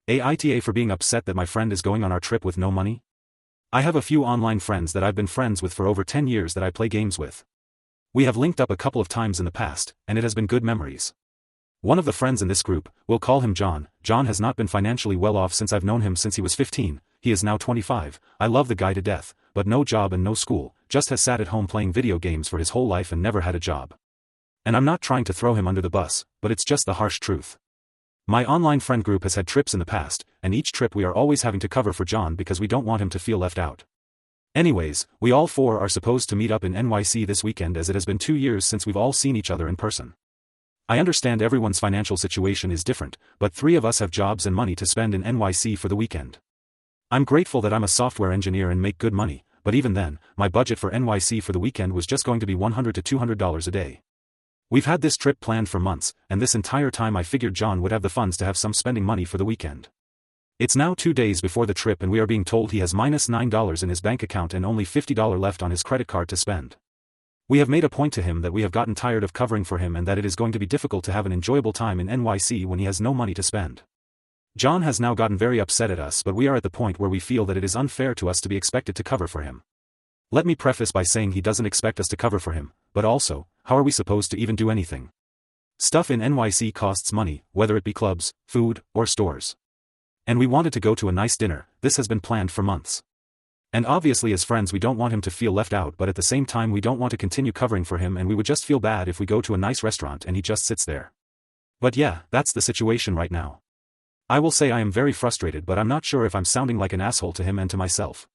AITA for being upset that my friend is going on our trip with no money? I have a few online friends that I've been friends with for over 10 years that I play games with. We have linked up a couple of times in the past, and it has been good memories. One of the friends in this group, we'll call him John. John has not been financially well off since I've known him since he was 15, he is now 25, I love the guy to death, but no job and no school, just has sat at home playing video games for his whole life and never had a job. And I'm not trying to throw him under the bus, but it's just the harsh truth. My online friend group has had trips in the past, and each trip we are always having to cover for John because we don't want him to feel left out. Anyways, we all four are supposed to meet up in NYC this weekend as it has been 2 years since we've all seen each other in person. I understand everyone's financial situation is different, but 3 of us have jobs and money to spend in NYC for the weekend. I'm grateful that I'm a software engineer and make good money, but even then, my budget for NYC for the weekend was just going to be $100 to $200 a day. We've had this trip planned for months, and this entire time I figured John would have the funds to have some spending money for the weekend. It's now 2 days before the trip and we are being told he has -$9 in his bank account and only $50 left on his credit card to spend. We have made a point to him that we have gotten tired of covering for him and that it is going to be difficult to have an enjoyable time in NYC when he has no money to spend. John has now gotten very upset at us, but we are at the point where we feel that it is unfair to us to be expected to cover for him. Let me preface by saying he doesn't expect us to cover for him, but also, how are we supposed to even do anything? Stuff in NYC costs money, whether it be clubs, food, or stores. And we wanted to go to a nice dinner. This has been planned for months. And obviously as friends we don't want him to feel left out, but at the same time we don't want to continue covering for him, and we would just feel bad if we go to a nice restaurant and he just sits there. But yeah, that's the situation right now. I will say I am very frustrated, but I'm not sure if I'm sounding like an asshole to him and to myself.